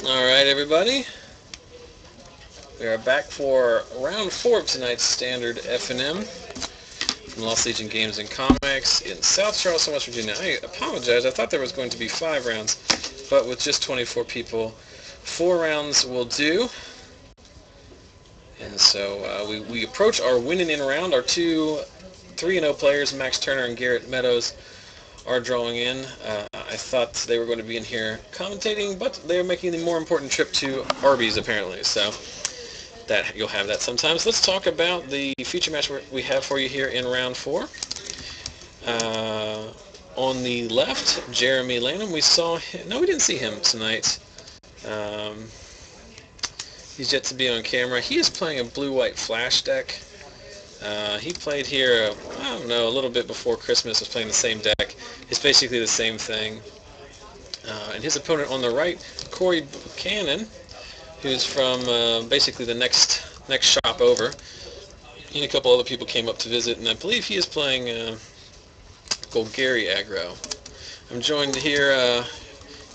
Alright, everybody. We are back for round 4 of tonight's standard FNM from Lost Legion Games and Comics in South Charleston, West Virginia. I apologize. I thought there was going to be 5 rounds, but with just 24 people, 4 rounds will do. And so we approach our winning in round. Our two 3-0 players, Max Turner and Garrett Meadows, are drawing in. I thought they were going to be in here commentating, but they're making the more important trip to Arby's apparently. So that you'll have that sometimes. Let's talk about the feature match we have for you here in round 4. On the left, Jeromie Lanham. We saw him. No, we didn't see him tonight. He's yet to be on camera. He is playing a blue-white flash deck. He played here, I don't know, a little bit before Christmas, was playing the same deck. It's basically the same thing. And his opponent on the right, Buchanan, who's from basically the next shop over. He and a couple other people came up to visit, and I believe he is playing Golgari aggro. I'm joined here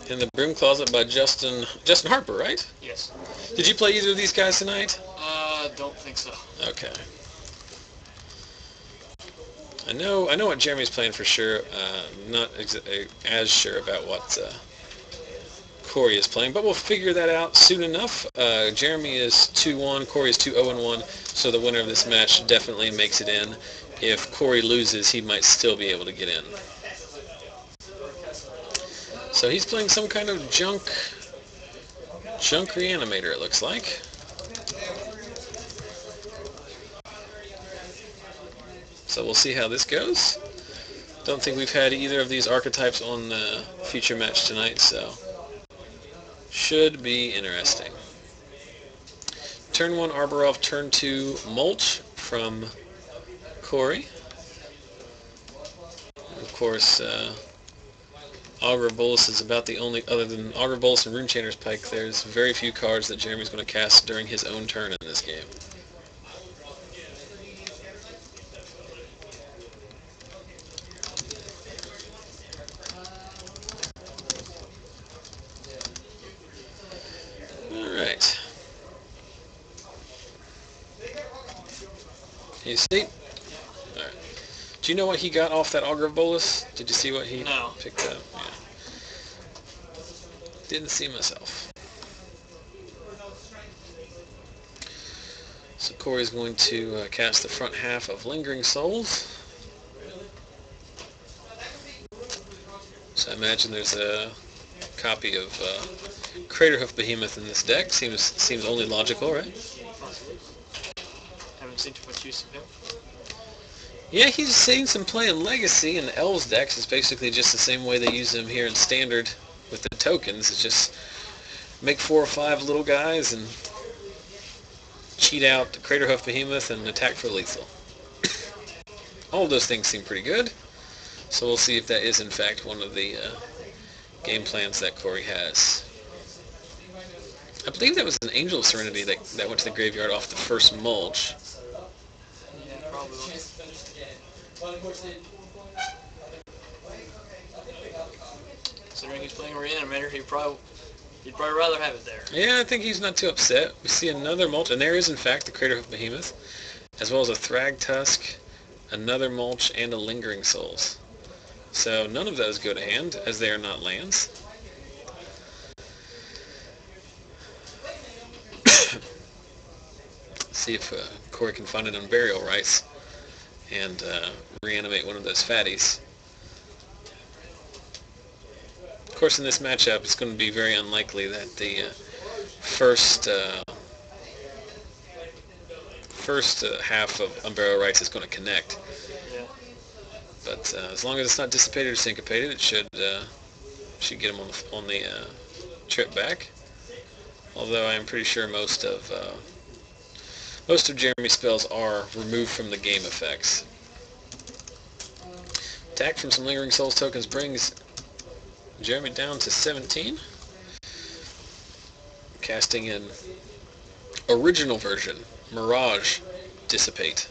in the broom closet by Justin Harper, right? Yes. Did you play either of these guys tonight? Don't think so. Okay. I know what Jeremy's playing for sure. Not as sure about what Corey is playing, but we'll figure that out soon enough. Jeromie is 2-1, Corey is 2-0-1, so the winner of this match definitely makes it in. If Corey loses, he might still be able to get in. So he's playing some kind of junk Reanimator, it looks like. So we'll see how this goes. Don't think we've had either of these archetypes on the feature match tonight, so should be interesting. Turn 1 Arborov, turn 2 Mulch from Corey. And of course, Augur Bolus is about the only, other than Augur Bolus and Runechainer's Pike, there's very few cards that Jeremy's going to cast during his own turn in this game. Alright. Can you see? Alright. Do you know what he got off that Augur Bolus? Did you see what he picked up? Yeah. Didn't see myself. So Corey's going to cast the front half of Lingering Souls. So I imagine there's a copy of Craterhoof Behemoth in this deck. Seems only logical, right? Possibly. Haven't seen too much use of him. Yeah, he's seen some play in Legacy, and Elves decks is basically just the same way they use him here in Standard with the tokens. It's just make 4 or 5 little guys and cheat out the Craterhoof Behemoth and attack for lethal. All of those things seem pretty good, so we'll see if that is in fact one of the game plans that Corey has. I believe that was an Angel of Serenity that went to the graveyard off the first Mulch. Yeah, probably was. Considering he's playing a Reanimator, he'd probably rather have it there. Yeah, I think he's not too upset. We see another Mulch, and there is in fact the Craterhoof Behemoth, as well as a Thrag Tusk, another Mulch, and a Lingering Souls. So none of those go to hand, as they are not lands. See if Corey can find an Unburial Rites and reanimate one of those fatties. Of course, in this matchup, it's going to be very unlikely that the first half of Unburial Rites is going to connect. Yeah. But as long as it's not dissipated or syncopated, it should get him on the trip back. Although I am pretty sure most of Jeremy's spells are removed from the game effects. Attack from some Lingering Souls tokens brings Jeremie down to 17. Casting an original version, Mirage Dissipate.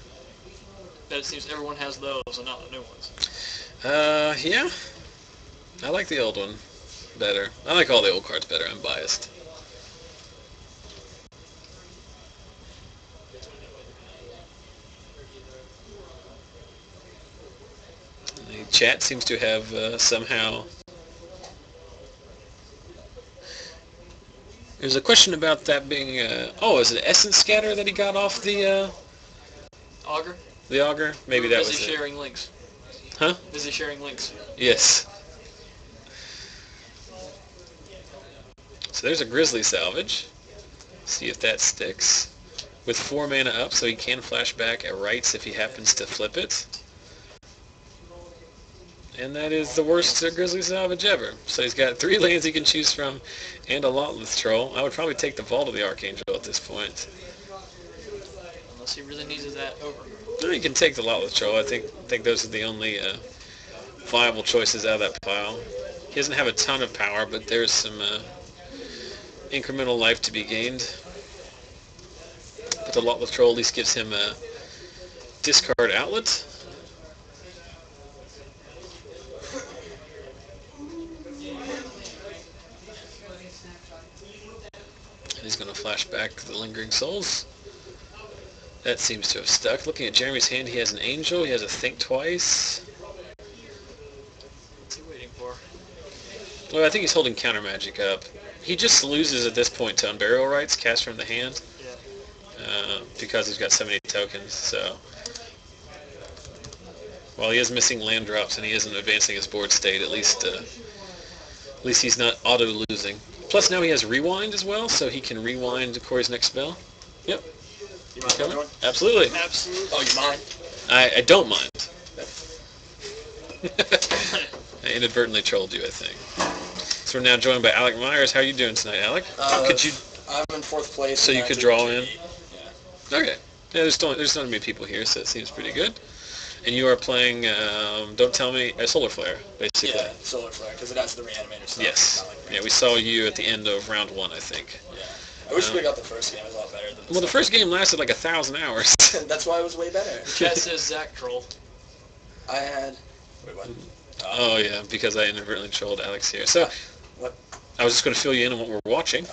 But it seems everyone has those and not the new ones. Yeah. I like the old one better. I like all the old cards better. I'm biased. Chat seems to have somehow... There's a question about that being... oh, is it Essence Scatter that he got off the... Auger? The Auger? Maybe that was it. Busy sharing links. Huh? Busy sharing links. Yes. So there's a Grizzly salvage. See if that sticks. With 4 mana up, so he can flash back at rights if he happens to flip it. And that is the worst Grizzly salvage ever. So he's got 3 lands he can choose from and a Lotless Troll. I would probably take the Vault of the Archangel at this point. Unless he really needs that over. No, you can take the Lotless Troll. I think those are the only viable choices out of that pile. He doesn't have a ton of power, but there's some incremental life to be gained. But the Lotless Troll at least gives him a discard outlet. He's going to flash back the Lingering Souls. That seems to have stuck. Looking at Jeremy's hand, he has an Angel. He has a Think Twice. What's he waiting for? Well, I think he's holding Counter Magic up. He just loses at this point to Unburial Rights, cast from the hand. Yeah. Because he's got so many tokens, so... While he is missing land drops and he isn't advancing his board state, at least he's not auto-losing. Plus now he has Rewind as well, so he can rewind Corey's next spell. Yep. You mind another one? Absolutely. Absolutely. Oh, you mind? I don't mind. I inadvertently trolled you, I think. So we're now joined by Alec Myers. How are you doing tonight, Alec? I'm in 4th place. So you could draw in? Yeah. Okay. Yeah, there's not many people here, so it seems pretty good. And you are playing, don't tell me, Solar Flare, basically. Yeah, Solar Flare, because it has the Reanimator stuff. Yes. Like Yeah, we saw you at the end of round 1, I think. Yeah. I wish we got the first game. It was a lot better than Well, the first game lasted like 1,000 hours. That's why it was way better. Chat says Zach troll. I had... Wait, what? Oh, yeah, because I inadvertently trolled Alex here. So, What? I was just going to fill you in on what we're watching.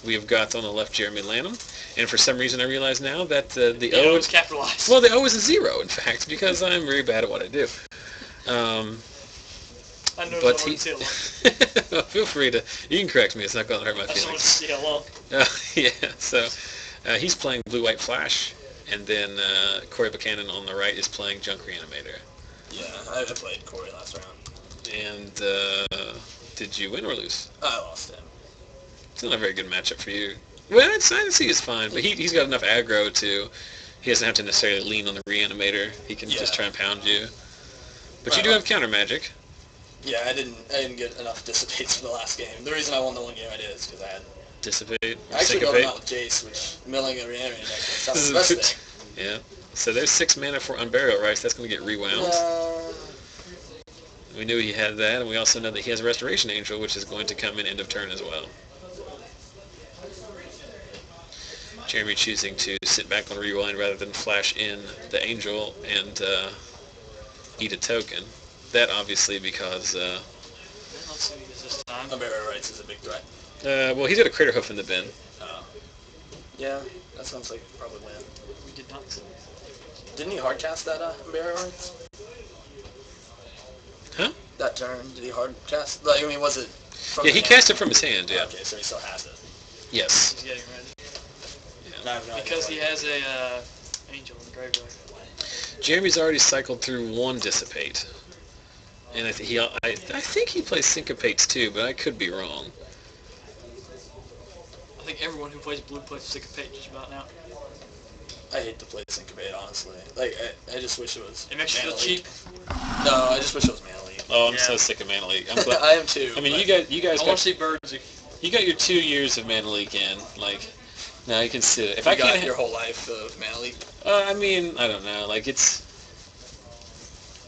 We have got on the left Jeremy Lanham, and for some reason I realize now that the O... is capitalized. Well, the O is a 0, in fact, because I'm very bad at what I do. I know But someone he... to see along. Well, feel free to... You can correct me, it's not going to hurt my I just want to feelings. see along. Yeah, so he's playing Blue-White Flash, and then Corey Buchanan on the right is playing Junk Reanimator. Yeah, I played Corey last round. And did you win or lose? I lost him. It's not a very good matchup for you. Well, I'd see it's fine, but he's got enough aggro to... He doesn't have to necessarily lean on the Reanimator. He can just try and pound you. But you do have counter magic. Yeah, I didn't get enough dissipates for the last game. The reason I won the one game I did is because I had... Dissipate? I actually got Syncopate? him out with Jace, which milling a Reanimator deck is the best thing. Yeah. So there's 6 mana for Unburial Rights. That's going to get rewound. We knew he had that, and we also know that he has Restoration Angel, which is going to come in end of turn as well. Jeremy choosing to sit back on Rewind rather than flash in the Angel and eat a token. That obviously because... Let's see what he does this time. Unburial Rights is a big threat. well, he's got a Crater Hoof in the bin. Yeah, that sounds like probably win. We did not see. Didn't he hardcast that Unburial Rights? Huh? That turn, did he hardcast? Like, I mean, was it from Yeah, the he hand? cast it from his hand, yeah. Okay, so he still has it. Yes. He's getting ready. And I have no idea Because what he has a angel in the graveyard. Jeremy's already cycled through 1 Dissipate. And I think he plays Syncopates too, but I could be wrong. I think everyone who plays blue plays Syncopate just about now. I hate to play Syncopate, honestly. Like, I just wish it was It makes you feel Mana cheap. League. No, I just wish it was Mana League. Oh, I'm Yeah. so sick of Mana League. I'm glad. I am too. I mean, but you guys I want got to see Birdsy. you got your 2 years of Mana League in. Like, now you can sit it. If you I got can't, your whole life of Mana League. I mean, I don't know. Like, it's.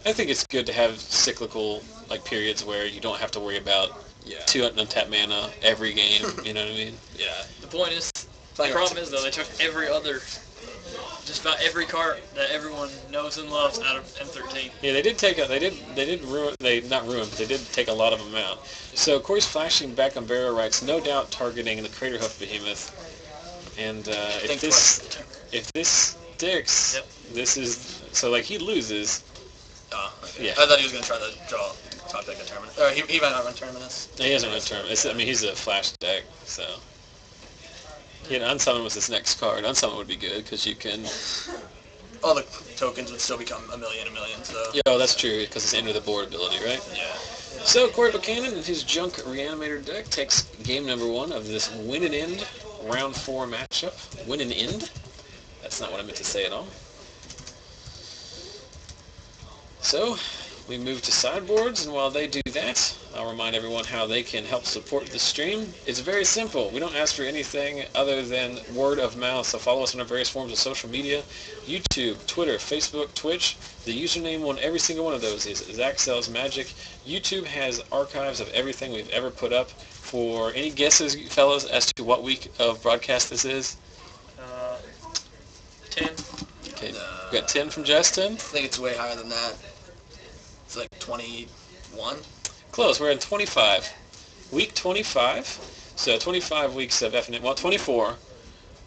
I think it's good to have cyclical like periods where you don't have to worry about Yeah. 2 untapped mana every game. You know what I mean? Yeah. The point is, the problem is though, they took just about every card that everyone knows and loves out of M13. Yeah, they did take not ruin, but they did take a lot of them out. So Corey's flashing back on Burial Rights, no doubt targeting the Crater Hoof Behemoth. And if this sticks, Yep. this is so like he loses. Oh, okay. Yeah. I thought he was going to try to draw top deck a tournament. Or he might not run tournaments. He hasn't run tournament. I mean, he's a flash deck, so. Yeah, Unsummon was his next card. Unsummon would be good, because you can... All the tokens would still become a million, so... Yeah, oh, that's true, because it's end of the board ability, right? Yeah. So, Corey Buchanan and his junk Reanimator deck takes game number 1 of this win and end round 4 matchup. Win and end? That's not what I meant to say at all. So, we move to sideboards, and while they do that, I'll remind everyone how they can help support the stream. It's very simple. We don't ask for anything other than word of mouth, so follow us on our various forms of social media, YouTube, Twitter, Facebook, Twitch. The username on every single one of those is Zach Sells Magic. YouTube has archives of everything we've ever put up. For any guesses, fellas, as to what week of broadcast this is? 10. Okay, we got 10 from Justin. I think it's way higher than that. It's like 21. Close. We're in 25. Week 25. So 25 weeks of FNM. Well, 24.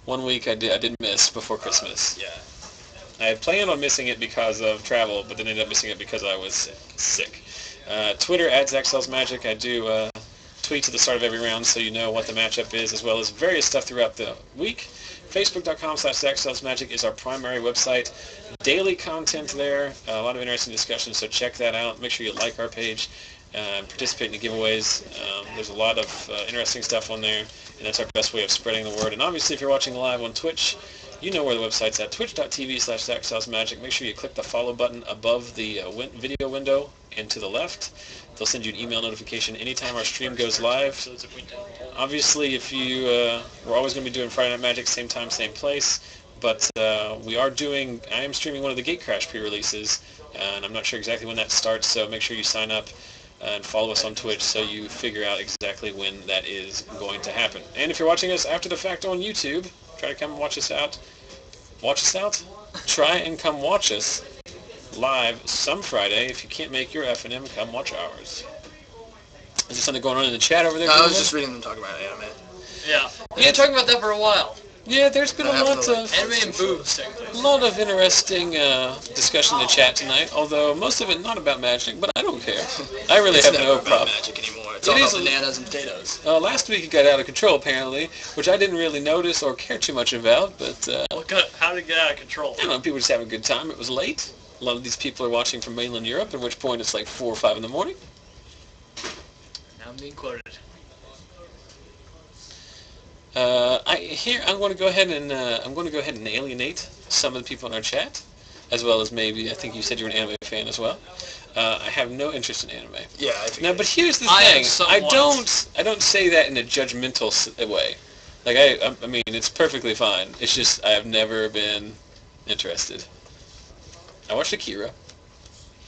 1 week I did miss before Christmas. Yeah. I had planned on missing it because of travel, but then ended up missing it because I was sick. Twitter @ZachSellsMagic. I do tweets at the start of every round so you know what the matchup is, as well as various stuff throughout the week. Facebook.com/ZachSellsMagic is our primary website. Daily content there, a lot of interesting discussions, so check that out. Make sure you like our page, participate in the giveaways. There's a lot of interesting stuff on there, and that's our best way of spreading the word. And obviously, if you're watching live on Twitch, you know where the website's at, twitch.tv/ZachSellsMagic. Make sure you click the follow button above the video window and to the left. They'll send you an email notification anytime our stream goes live. Obviously, if you, we're always going to be doing Friday Night Magic, same time, same place. But I am streaming one of the Gatecrash pre-releases, and I'm not sure exactly when that starts, so make sure you sign up and follow us on Twitch so you figure out exactly when that is going to happen. And if you're watching us after the fact on YouTube, try to come watch us out. Watch us out? Try and come watch us live some Friday. If you can't make your FNM, come watch ours. Is there something going on in the chat over there? No, I was just reading them talk about anime. Yeah. We've been talking about that for a while. Yeah, there's been a lot of anime and boobs, technically. A lot of interesting discussion in the chat tonight, although most of it not about magic, but I don't care. I really have no problem. It's never about magic anymore. It's all about bananas and potatoes. Last week it got out of control, apparently, which I didn't really notice or care too much about, but... How did it get out of control? I don't know, people just have a good time. It was late. A lot of these people are watching from mainland Europe, at which point it's like 4 or 5 in the morning. Now I'm being quoted. I'm going to go ahead and alienate some of the people in our chat, as well as maybe I think you said you're an anime fan as well. I have no interest in anime. Yeah, I think. Now, but here's the thing: I don't say that in a judgmental way. Like I mean, it's perfectly fine. It's just I have never been interested. I watched Akira,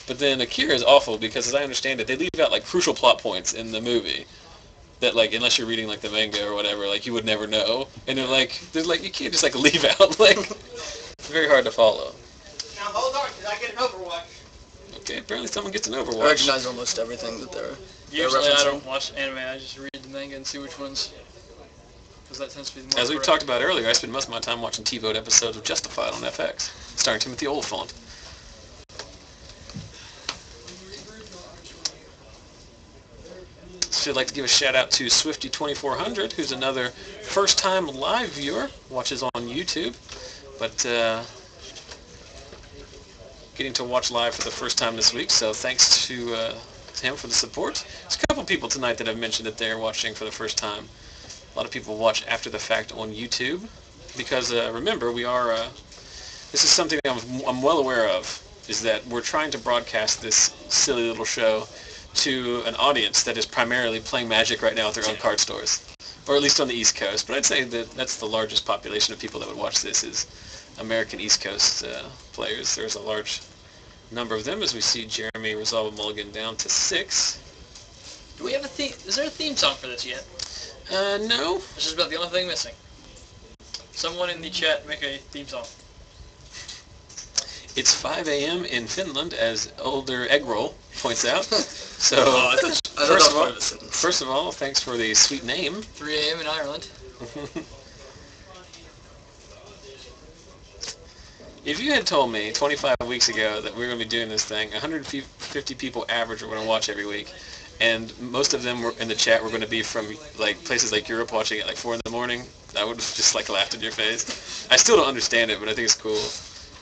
but then Akira is awful because, as I understand it, they leave out like crucial plot points in the movie that, like, unless you're reading like the manga or whatever, like you would never know. And they're like you can't just like leave out like it's very hard to follow. Now hold on, because I get an Overwatch. Okay, apparently someone gets an Overwatch. I recognize almost everything that they're Usually I referencing. don't watch anime, I just read the manga and see which ones, because that tends to be the more As we've correct. talked about earlier, I spend most of my time watching TiVoed episodes of Justified on FX, starring Timothy Oliphant. So I'd like to give a shout out to Swifty2400, who's another first-time live viewer, watches on YouTube, but getting to watch live for the first time this week, so thanks to him for the support. There's a couple people tonight that have mentioned that they're watching for the first time. A lot of people watch after the fact on YouTube, because remember, we are, this is something that I'm well aware of, is that we're trying to broadcast this silly little show to an audience that is primarily playing Magic right now at their own card stores, or at least on the East Coast. But I'd say that that's the largest population of people that would watch this is American East Coast players. There's a large number of them, as we see Jeromie resolve a mulligan down to 6. Do we have a theme? Is there a theme song for this yet? No. This is about the only thing missing. Someone in the chat make a theme song. It's 5 a.m. in Finland, as older egg roll points out. So, first of all, thanks for the sweet name. 3 a.m. in Ireland. If you had told me 25 weeks ago that we were going to be doing this thing 150 50 people average we're going to watch every week. And most of them were in the chat were going to be from like places like Europe, watching at like 4 in the morning. I would have just like laughed in your face. I still don't understand it, but I think it's cool.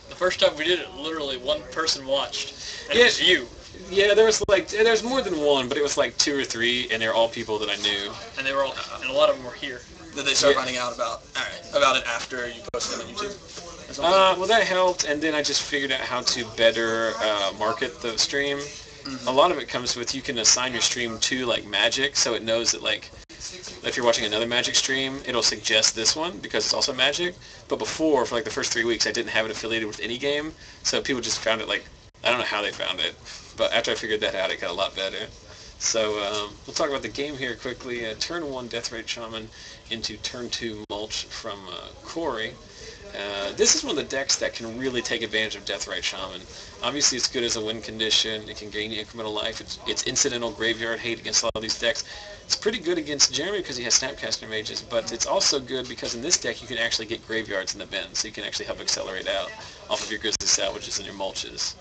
The first time we did it, literally one person watched, and Yeah. it was you. Yeah, there's more than one, but it was like 2 or 3, and they're all people that I knew. And they were all, and a lot of them were here. Did they start finding out about it after you posted it on YouTube? Or something? Well, that helped, and then I just figured out how to better market the stream. Mm-hmm. A lot of it comes with you can assign your stream to like Magic, so it knows that like if you're watching another Magic stream, it'll suggest this one because it's also Magic. But before, for like the first 3 weeks, I didn't have it affiliated with any game, so people just found it like I don't know how they found it, but after I figured that out, it got a lot better. So we'll talk about the game here quickly. Turn 1 Deathrite Shaman into turn 2 Mulch from Corey. This is one of the decks that can really take advantage of Deathrite Shaman. Obviously, it's good as a win condition. It can gain incremental life. It's incidental graveyard hate against a lot of these decks. It's pretty good against Jeremy because he has Snapcaster Mages, but it's also good because in this deck you can actually get graveyards in the bin, so you can actually help accelerate out off of your Grizzly Salvages and your Mulches.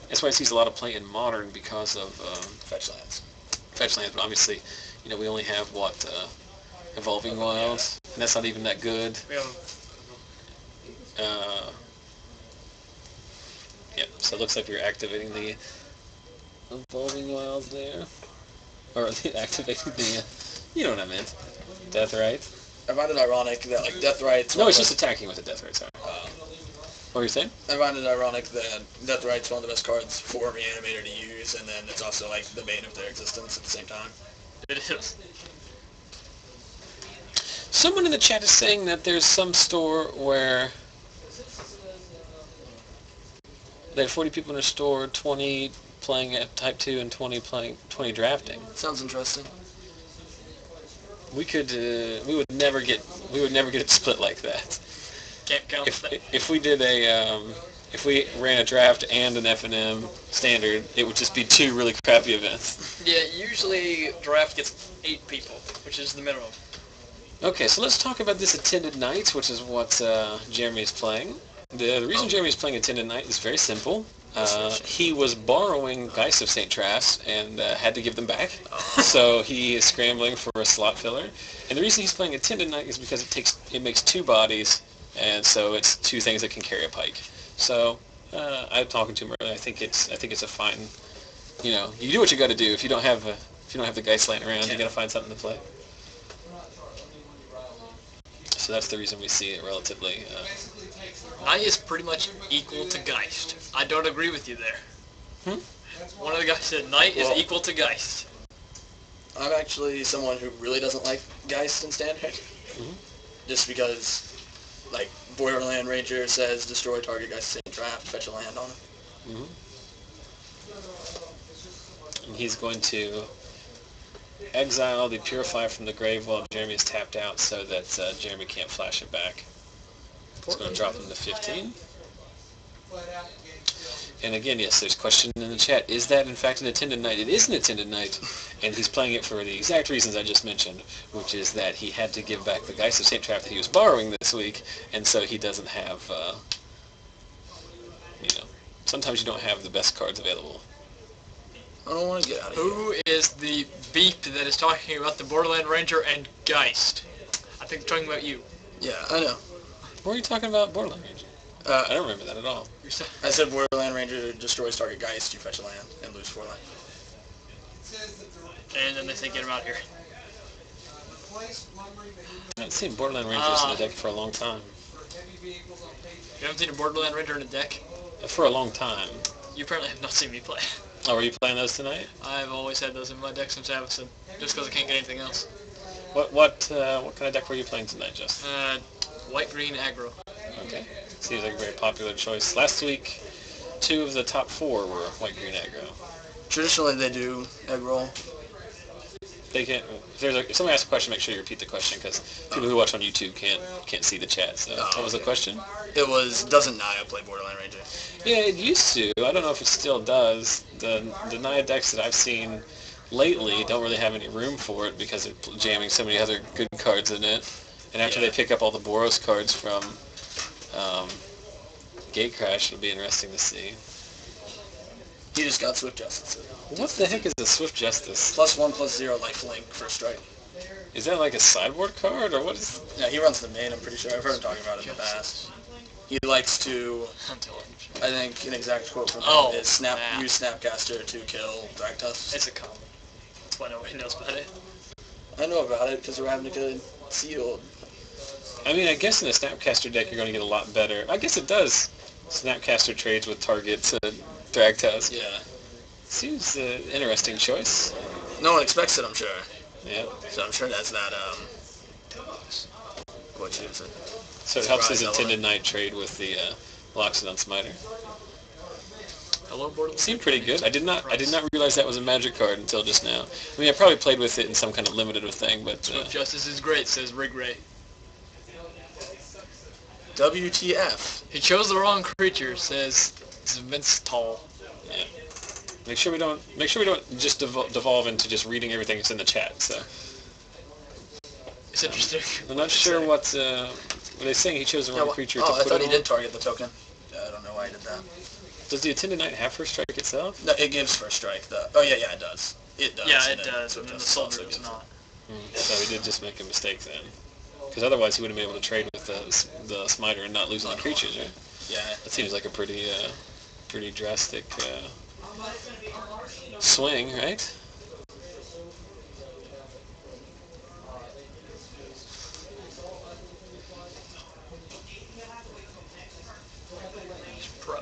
That's why I see a lot of play in Modern because of Fetch lands. Fetch lands, but obviously, we only have, Evolving Wilds, and that's not even that good. We have Yep, so it looks like we're activating the Evolving Wilds there. Or activating the, you know what I meant, Deathrite. I find it ironic that like Deathrite's No, it's just attacking with the Deathrite, sorry. What were you saying? I find it ironic that Deathrite's one of the best cards for Reanimator to use, and then it's also like the bane of their existence at the same time. it is. Someone in the chat is saying that there's some store where they have 40 people in a store, 20 playing at Type 2 and 20 drafting. Sounds interesting. We could, we would never get it split like that. Can't count that. If we did if we ran a draft and an FNM standard, it would just be 2 really crappy events. Yeah, usually draft gets 8 people, which is the minimum. Okay, so let's talk about this Attended Night, which is what Jeremy is playing. The reason Jeremy is playing Attended Night is very simple. He was borrowing Geist of St. Trass and had to give them back, so he is scrambling for a slot filler. And the reason he's playing Attended Night is because it makes 2 bodies, and so it's 2 things that can carry a pike. So I'm talking to him earlier. I think it's a fine. You do what you got to do. If you don't have the Geist laying around, you got to find something to play. So that's the reason we see it relatively. Knight is pretty much equal to Geist. I don't agree with you there. One of the guys said Knight is equal to Geist. I'm actually someone who really doesn't like Geist in Standard. Just because, like, Borderland Ranger says destroy target Geist St. Trap, fetch a land on him. And he's going to exile the Purify from the grave while Jeremy is tapped out so that Jeremy can't flash it back. It's going to drop him to 15. And again, yes, there's a question in the chat. Is that in fact an Attended Night? It is an Attended Night, and he's playing it for the exact reasons I just mentioned, which is that he had to give back the Geist of St. Trap that he was borrowing this week, and so he doesn't have, sometimes you don't have the best cards available. I don't want to get out of here. Who is the beep that is talking about the Borderland Ranger and Geist? I think they're talking about you. Yeah, I know. What are you talking about, Borderland Ranger? I don't remember that at all. I said Borderland Ranger destroys target Geist, you fetch a land, and lose 4 land. And then they say get him out of here. I haven't seen Borderland Rangers in the deck for a long time. You haven't seen a Borderland Ranger in a deck? For a long time. You apparently have not seen me play. Oh, were you playing those tonight? I've always had those in my deck since Avison, just because I can't get anything else. What kind of deck were you playing tonight, Justin? White-green aggro. Okay. Seems like a very popular choice. Last week, 2 of the top 4 were white-green aggro. Traditionally, they do egg roll. They can't. If somebody asks a question, make sure you repeat the question because people who watch on YouTube can't see the chat. So what was the question? It was, doesn't Naya play Borderland Ranger? Yeah, it used to. I don't know if it still does. The Naya decks that I've seen lately don't really have any room for it because they're jamming so many other good cards in it. And after they pick up all the Boros cards from Gatecrash, it'll be interesting to see. He just got Swift Justice. What the heck is a Swift Justice? +1/+0 lifelink for strike. Is that like a sideboard card, or what is... Yeah, he runs the main, I'm pretty sure. I've heard him talking about it in the past. He likes to, I think an exact quote from him is use Snapcaster to kill Dragtusk. It's a common. That's why nobody knows about it. I know about it because Ravnica sealed. I mean, I guess in a Snapcaster deck you're going to get a lot better. I guess it does. Snapcaster trades with targets Dragtusk. Yeah. Seems an interesting choice. No one expects it, I'm sure. Yeah. So I'm sure that's that, what you said. So it helps his Attended Knight trade with the Loxodon Smiter. Hello, board. Seemed pretty good. I did not realize that was a Magic card until just now. I mean, I probably played with it in some kind of limited thing, but... Swift Justice is great, says Rig Ray. WTF. He chose the wrong creature, says Vince Tall. Yeah. Make sure we don't just devolve into just reading everything that's in the chat. So it's interesting. I'm not sure what they're saying. He chose the wrong creature. I thought he did target the token. I don't know why he did that. Does the Attended Knight have first strike itself? No, it gives first strike. Oh yeah, it does. It does. Yeah, it does. And then the soldier does not. So he did just make a mistake then, because otherwise he would have been able to trade with the Smiter and not losing the creatures, right? Yeah. That seems like a pretty drastic swing, right? Pro.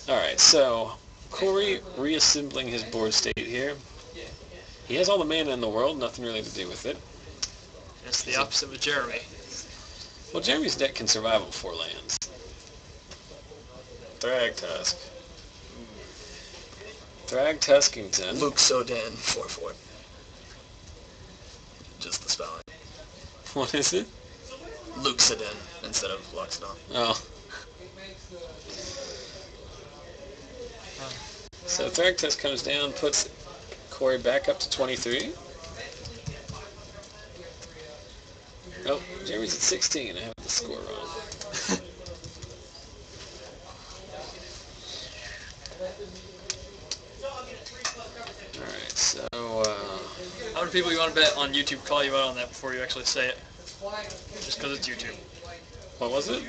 Alright, so Corey reassembling his board state here. He has all the mana in the world, nothing really to do with it. It's the opposite of Jeremy. Well, Jeremy's deck can survive on 4 lands. Thragtusk. Thragtuskington. Luke Soden, 4/4. Just the spelling. What is it? Luke Soden instead of Loxodon. Oh. So Thragtusk comes down, puts Corey back up to 23. Oh, Jeremy's at 16. I have the score wrong. Alright, so, How many people you want to bet on YouTube call you out on that before you actually say it? Just because it's YouTube. what was it?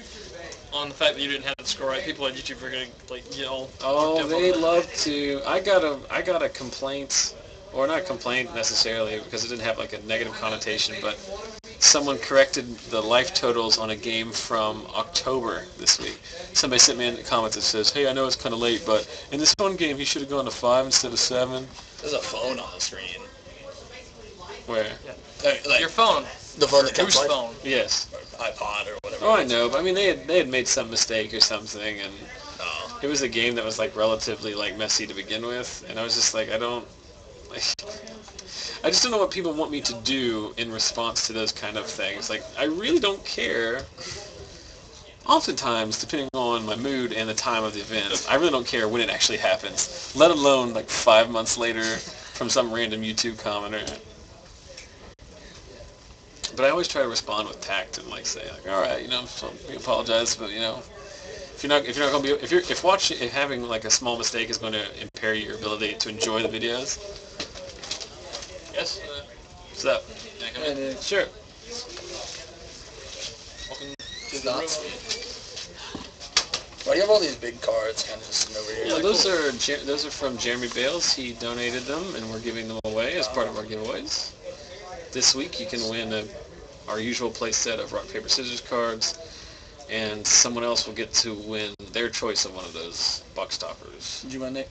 On the fact that you didn't have the score right, people on YouTube are going to, like, get all... Oh, they love to... I got a complaint, or not a complaint necessarily, because it didn't have, like, a negative connotation, but someone corrected the life totals on a game from October this week. Somebody sent me in the comments that says, hey, I know it's kind of late, but in this one game, he should have gone to 5 instead of 7. There's a phone on the screen. Where? Yeah. Like, your phone. The phone that counts Whose life? phone? Yes. Or iPod or whatever. Oh, I know, but I mean, they had made some mistake or something, and it was a game that was, like, relatively, like, messy to begin with, and I was just like, I just don't know what people want me to do in response to those kind of things. Like, I really don't care. Oftentimes, depending on my mood and the time of the event, I really don't care when it actually happens, let alone, like, 5 months later from some random YouTube commenter. But I always try to respond with tact and, like, say, like, all right, we apologize, but, if having, like, a small mistake is going to impair your ability to enjoy the videos. Yes? What's up? Can I come in? Sure. Welcome He's to the not. room. Why do you have all these big cards kind of just sitting over here? Yeah, those are from Jeremy Bales. He donated them, and we're giving them away as part of our giveaways. This week, you can win our usual play set of rock, paper, scissors cards, and someone else will get to win their choice of one of those box toppers. Did you win, Nick?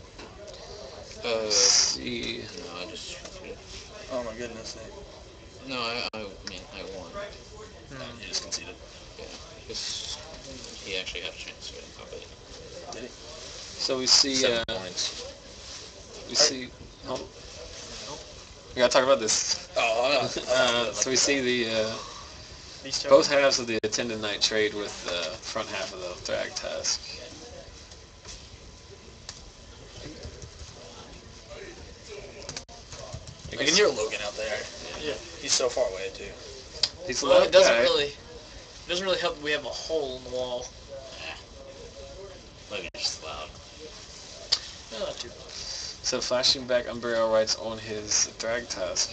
Let's see. No, I just... Oh my goodness, Nick. No, I mean, I won. You just conceded. Yeah, because he actually had a chance to win, but... Did he? So we see. 7 points. We see. Oh. We gotta talk about this. Oh, So we see the These two. both halves of the Attended Knight trade with the front half of the Thragtusk. I can hear Logan out there. Yeah. He's so far away, too. He's a Well, loud it doesn't guy. really... It doesn't really help that we have a hole in the wall. Logan's just loud. No, not too. So flashing back, Umbriel writes on his drag task.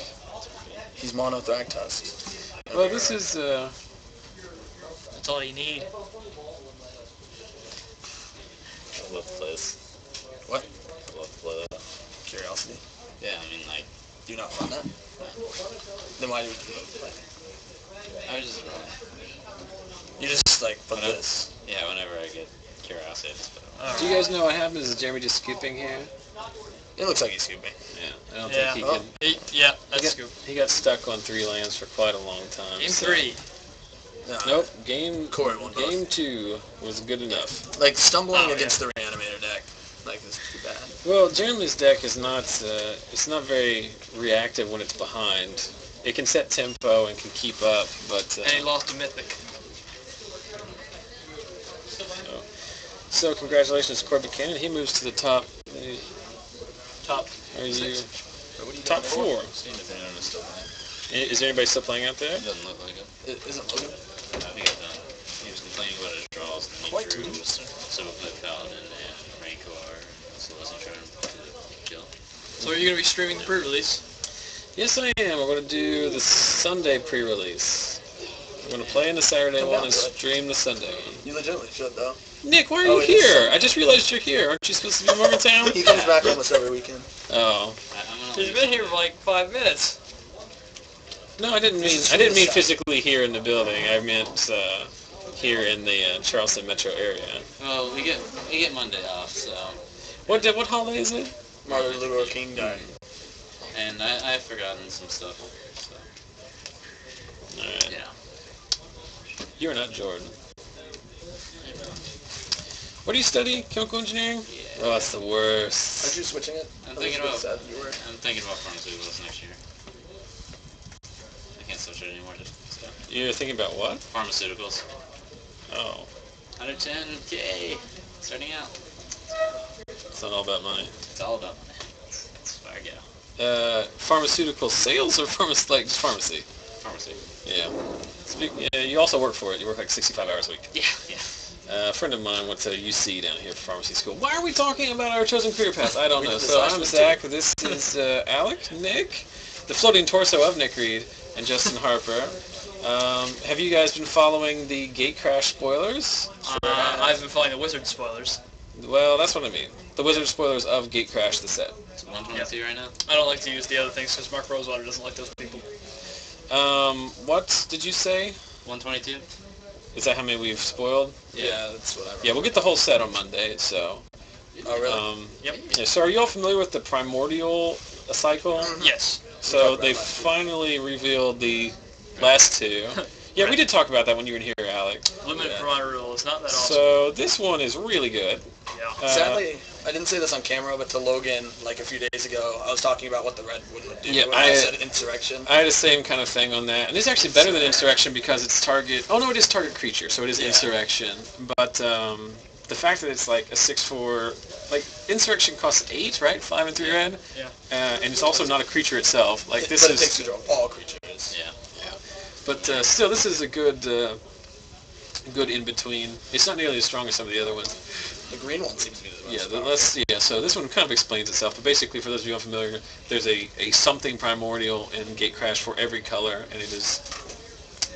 He's mono Thragtusk. Well, this is That's all you need. I love to play this. What? I love to play that. Curiosity. Yeah, I mean, like, Do you not find that? Then why do you play? I was just rolling. You just like put Whenever- this. Yeah, whenever I get curiosity, I just put it on. do you guys know what happens? Is Jeremy just scooping here? It looks like he's scooping. Yeah, I don't Yeah. think he Oh. can. Yeah, that's He scoop. he got stuck on 3 lands for quite a long time. Game so- 3. No. Nope. Game Corey won both. Game 2 was good enough. Like stumbling Oh, against the Reanimator deck. Like this is too bad. Well, Jeremy's deck is not. It's not very reactive when it's behind. It can set tempo and can keep up, but. And he lost a Mythic. So congratulations, Corey Buchanan. He moves to the top. Top. Are you What do you top 4? Seeing if anyone is still playing. Is there anybody still playing out there? It doesn't look like it. Isn't Logan? I think it's done. He was complaining about his draws, and he Quite drew true. Silvercliff Paladin and Rancor, so wasn't trying to kill. So are you going to be streaming the pre-release? Yes, I am. We're going to do the Sunday pre-release. We're going to play in the Saturday Come one on, and bud. stream the Sunday one. You legitimately should though. Nick, why are Oh, you it is here? Sunday. I just realized you're here. Aren't you supposed to be in Morgantown? He comes back almost every weekend. Oh. I'm gonna He's leave. been here for like 5 minutes. No, I didn't mean physically here in the building. I meant here in the Charleston metro area. Well, we get Monday off, so, What holiday is it? Martin Luther King died. and I've forgotten some stuff, so, Alright. yeah. You're not Jordan. What do you study? Chemical engineering? Yeah. Oh, that's the worst. Aren't you switching it? I'm I thinking was about- sad you were. I'm thinking about pharmaceuticals next year. I can't switch it anymore, just so. You're thinking about what? Pharmaceuticals. Oh, 110K, starting out. it's not all about money. It's all about money. That's where I go. Pharmaceutical sales or like just pharmacy? Pharmacy. Yeah. Yeah, you also work for it. You work like 65 hours a week. Yeah, yeah. A friend of mine went to UC down here for pharmacy school. Why are we talking about our chosen career path? I don't We know. did this So last I'm week, Zach. This is Alec, Nick, the floating torso of Nick Reed, and Justin Harper. Have you guys been following the Gatecrash spoilers? I've been following the Wizard spoilers. Well, that's what I mean. The Wizard spoilers of Gatecrash, the set. It's 122 right now. I don't like to use the other things because Mark Rosewater doesn't like those people. What did you say? 122. Is that how many we've spoiled? Yeah, that's what I remember. Yeah, we'll get the whole set on Monday, so. Oh, really? Yep. Yeah, so are you all familiar with the primordial cycle? Yes. So talked about they it last week. finally revealed the last 2. Yeah, we did talk about that when you were in here, Alec. Limited Yeah. Provider Rule is not that awesome. So this one is really good. Yeah. Sadly, I didn't say this on camera, but to Logan, like a few days ago, I was talking about what the red would do. Yeah, and I- I said insurrection. I had the same kind of thing on that. And it's actually better than Insurrection because it's target... Oh, no, it is target creature, so it is Yeah. Insurrection. But the fact that it's like a 6/4... Like, Insurrection costs 8, right? 5 and 3 red? Yeah. And it's also not a creature itself. Like, this but is... it takes control of all creatures. Yeah. But still, this is a good in between. It's not nearly as strong as some of the other ones. The green one seems to be the Yeah, most powerful. so this one kind of explains itself. But basically, for those of you unfamiliar, there's a something primordial in Gatecrash for every color, and it is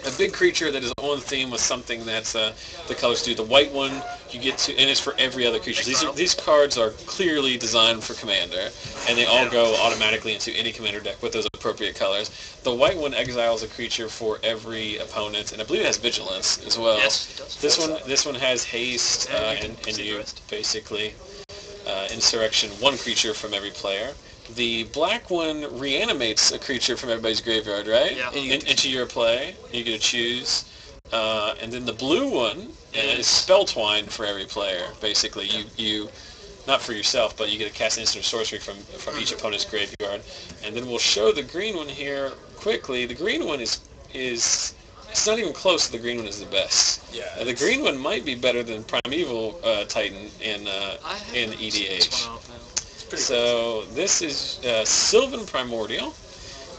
a big creature that is on theme with something that's the colors do. The white one you get to, and it's for every other creature. These cards are clearly designed for Commander, and they all go automatically into any Commander deck with those appropriate colors. The white one exiles a creature for every opponent, and I believe it has Vigilance as well. Yes, it does. This one has haste, Yeah, you can and see the you rest. basically Insurrection, 1 creature from every player. The black one reanimates a creature from everybody's graveyard, right? Yeah. Into your play. You get to choose. And then the blue one is Spelltwine for every player. Basically, you not for yourself, but you get to cast instant sorcery from each opponent's graveyard. And then we'll show the green one here quickly. The green one is it's not even close. The green one is the best. Yeah. The green one might be better than Primeval Titan in EDH. So this is Sylvan Primordial.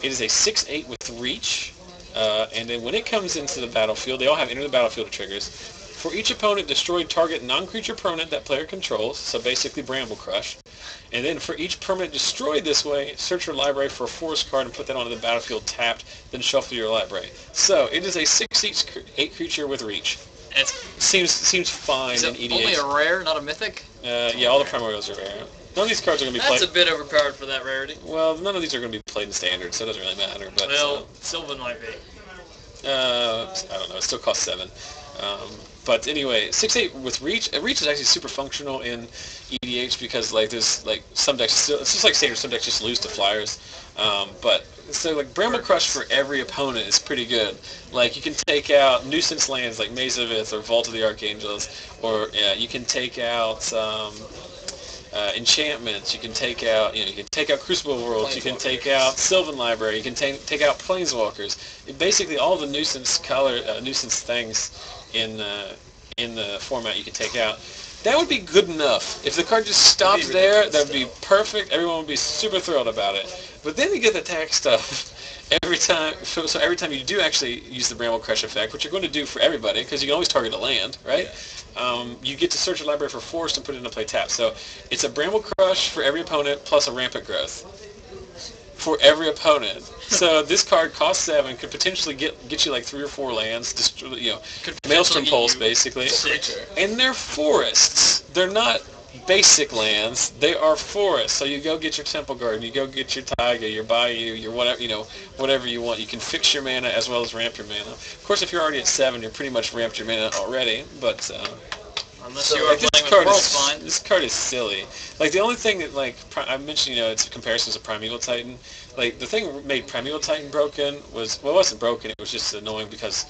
It is a 6/8 with reach. And then when it comes into the battlefield, they all have enter the battlefield triggers. For each opponent, destroy target non-creature permanent that player controls, so basically Bramble Crush. And then for each permanent destroyed this way, search your library for a forest card and put that onto the battlefield tapped, then shuffle your library. So it is a 6/8 creature with reach. And it's, Seems fine is in it EDH. only a rare, not a mythic? Yeah, all the primordials are rare. None of these cards are going to be That's played. a bit overpowered for that rarity. Well, none of these are going to be played in standard, so it doesn't really matter. But Well, Sylvan might be. I don't know. It still costs 7. But anyway, 6/8 with reach. Reach is actually super functional in EDH because like there's like some decks still. It's just like standard. Some decks just lose to flyers. But so like Bramble Crush for every opponent is pretty good. Like you can take out nuisance lands like Maze of Ith or Vault of the Archangels, or you can take out enchantments. You can take out you can take out Crucible Worlds. You can take out Sylvan Library. You can take out Planeswalkers. Basically all the nuisance nuisance things in the format you can take out. That would be good enough. If the card just stopped there, that would be perfect. Everyone would be super thrilled about it. But then you get the attack stuff every time. So every time you do actually use the Bramble Crush effect, which you're going to do for everybody, because you can always target a land, right? Yeah. You get to search your library for forest and put it into play tap. So it's a Bramble Crush for every opponent plus a Rampant Growth for every opponent. So this card costs 7, could potentially get you like 3 or 4 lands, Maelstrom Pulse basically. And they're forests. They're not basic lands. They are forests. So you go get your Temple Garden, you go get your Taiga, your Bayou, your whatever, whatever you want. You can fix your mana as well as ramp your mana. Of course, if you're already at 7, you're pretty much ramped your mana already, but unless you are playing with Worldspine. This card is silly. Like the only thing that I mentioned, it's comparisons to Primeval Titan. Like the thing that made Primeval Titan broken was, well, it wasn't broken. It was just annoying because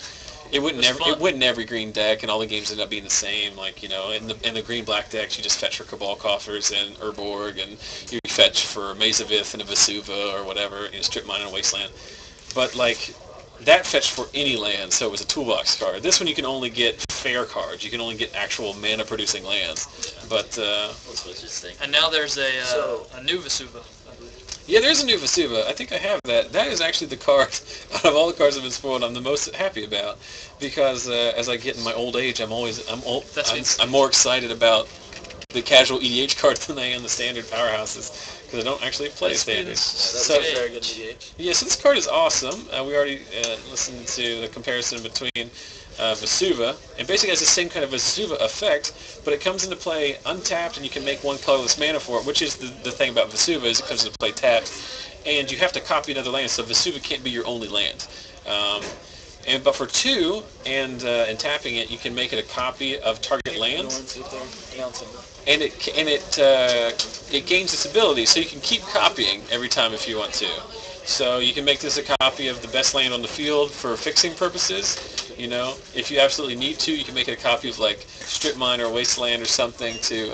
it went in every green deck, and all the games ended up being the same. Like in the green black decks, you just fetch for Cabal Coffers and Urborg, and you fetch for Maze of Ith and a Vesuva or whatever, Strip Mine and Wasteland. But like that fetched for any land, so it was a toolbox card. This one you can only get fair cards. You can only get actual mana producing lands. But and now there's a new Vesuva. yeah, there's a new Vesuva. I think I have that. That is actually the card, out of all the cards that have been spoiled, I'm the most happy about. Because as I get in my old age, I'm more excited about the casual EDH cards than I am the standard powerhouses. Because I don't actually play standard. That's very good EDH. Yeah, so this card is awesome. We already listened to the comparison between Vesuva, and basically has the same kind of Vesuva effect, but it comes into play untapped, and you can make 1 colorless mana for it, which is the thing about Vesuva, is it comes into play tapped, and you have to copy another land, so Vesuva can't be your only land. But for 2, and tapping it, you can make it a copy of target lands, and it gains its ability, so you can keep copying every time if you want to. So you can make this a copy of the best land on the field for fixing purposes. If you absolutely need to, you can make it a copy of like Strip Mine or Wasteland or something to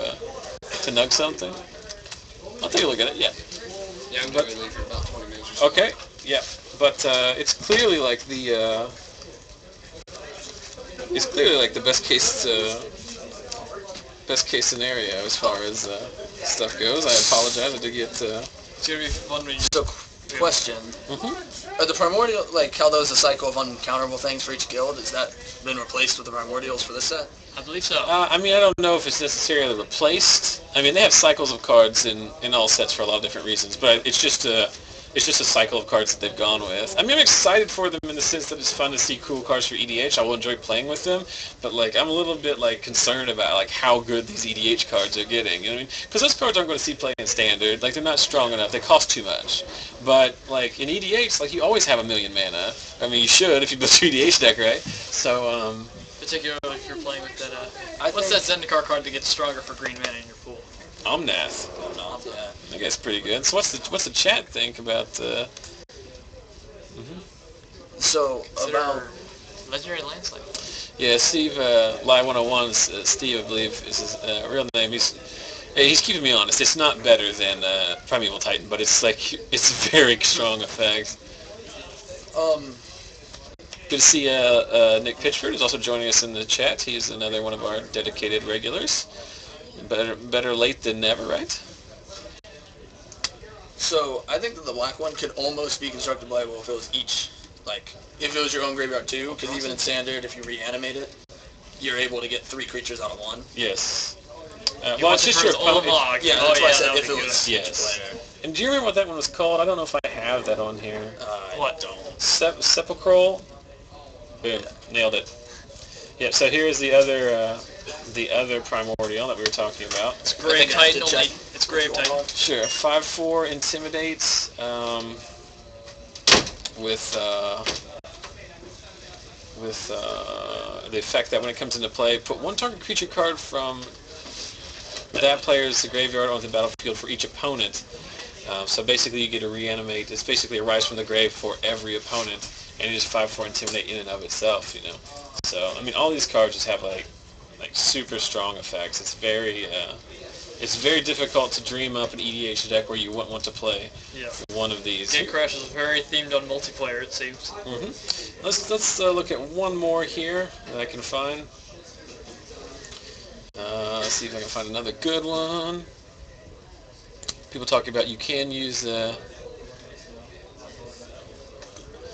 nug something. I'll take a look at it. Yeah. Yeah, I'm going to leave for about 20 minutes or so. Okay. Yeah. But it's clearly like the best case scenario as far as stuff goes. I apologize. I did get. So, question. Are the primordial, how those a cycle of uncounterable things for each guild, has that been replaced with the primordials for this set? I believe so. I don't know if it's necessarily replaced. They have cycles of cards in all sets for a lot of different reasons, but it's just a cycle of cards that they've gone with. I'm excited for them in the sense that it's fun to see cool cards for EDH. I will enjoy playing with them, but I'm a little bit concerned about how good these EDH cards are getting. You know what I mean? Because those cards aren't going to see play in standard. They're not strong enough. They cost too much. But in EDH, you always have 1,000,000 mana. You should if you build your EDH deck, right? So particularly if you're playing with that. What's that Zendikar card that gets stronger for green mana in your pool? Omnath. Yeah. I guess pretty good. So what's the chat think about? So about legendary landslide. Yeah, Steve Lie 101. Steve, I believe, is his real name. He's keeping me honest. It's not better than Primeval Titan, but it's very strong effect. Good to see Nick Pitchford is also joining us in the chat. He's another one of our dedicated regulars. Better late than never, right? So I think that the black one could almost be constructed playable if it was each like, if it was your own graveyard too, because even in Standard, if you reanimate it, you're able to get 3 creatures out of 1. Yes. Well, it's just your opponent. Yeah, that's why I said if it was each Yes. player. And do you remember what that one was called? I don't know if I have that on here. What? Sepulchral? Boom. Nailed it. Yep, so here's the other primordial that we were talking about. It's Grave Titan only. It's Grave Titan. Sure. 5/4 intimidates with the effect that when it comes into play, put 1 target creature card from that player's graveyard onto the battlefield for each opponent. So basically you get to reanimate. It's basically a rise from the grave for every opponent, and it is 5/4 intimidate in and of itself, you know. So I mean, all these cards just have like super strong effects. It's very difficult to dream up an EDH deck where you wouldn't want to play one of these. Gatecrash is very themed on multiplayer, it seems. Let's look at one more here that I can find. Let's see if I can find another good one. People talking about you can use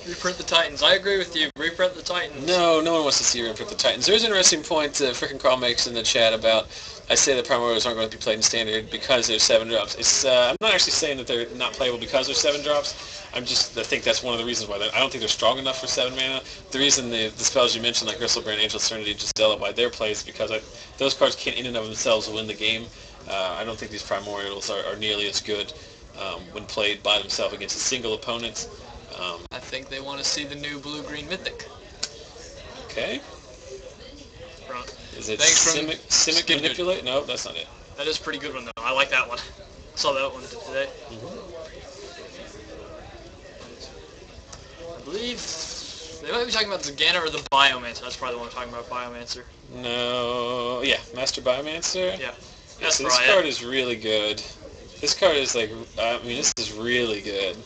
Reprint the Titans. I agree with you. Reprint the Titans. No one wants to see reprint the Titans. There's an interesting point frickin' Carl makes in the chat about, I say the primordials aren't going to be played in Standard because they're 7-drops. It's I'm not actually saying that they're not playable because they're 7-drops. I think that's one of the reasons why. I don't think they're strong enough for 7 mana. The reason the spells you mentioned, like Gristlebrand, Angel Serenity, Gisela, why they're played is because those cards can't in and of themselves win the game. I don't think these primordials are nearly as good when played by themselves against a single opponent. I think they want to see the new blue-green mythic. Okay. Right. Is it Simic Manipulate? No, that's not it. That is a pretty good one, though. I like that one. Saw that one today. I believe they might be talking about Zagana or the Biomancer. That's probably the one we're talking about, Biomancer. No, yeah, Master Biomancer. Yeah. So this card is really good. This card is this is really good.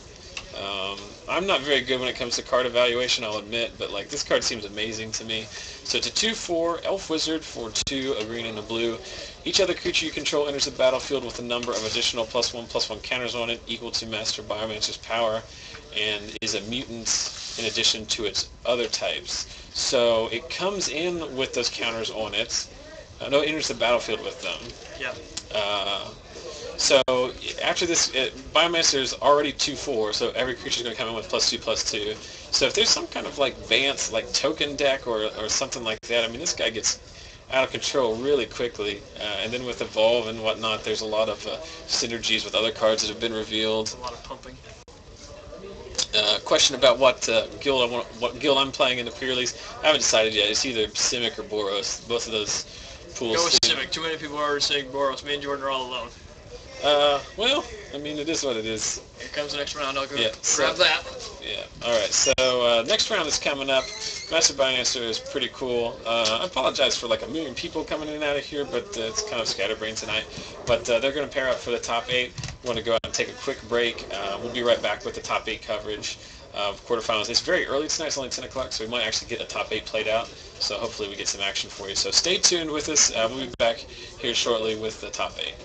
I'm not very good when it comes to card evaluation, I'll admit, but this card seems amazing to me. So it's a 2/4 Elf Wizard for 2, a green and a blue. Each other creature you control enters the battlefield with a number of additional +1/+1 counters on it equal to Master Biomancer's power, and is a mutant in addition to its other types. So it comes in with those counters on it. No, it enters the battlefield with them. Yeah. So after this, Biomancer is already 2/4, so every creature is going to come in with +2/+2. So if there's some kind of Vance, token deck or something like that, I mean, this guy gets out of control really quickly. And then with Evolve and whatnot, there's a lot of synergies with other cards that have been revealed. A lot of pumping. Question about what guild I'm playing in the pre-release. I haven't decided yet. It's either Simic or Boros. Both of those pools. Go with Simic. Too many people are already saying Boros. Me and Jordan are all alone. Well, I mean, it is what it is. Here comes the next round. I'll go grab that. Yeah. All right. So next round is coming up. Master Biomancer is pretty cool. I apologize for a million people coming in and out of here, but it's kind of scatterbrained tonight. But they're going to pair up for the top 8. We want to go out and take a quick break. We'll be right back with the top 8 coverage of quarterfinals. It's very early tonight. It's only 10 o'clock, so we might actually get a top 8 played out. So hopefully we get some action for you. So stay tuned with us. We'll be back here shortly with the top 8.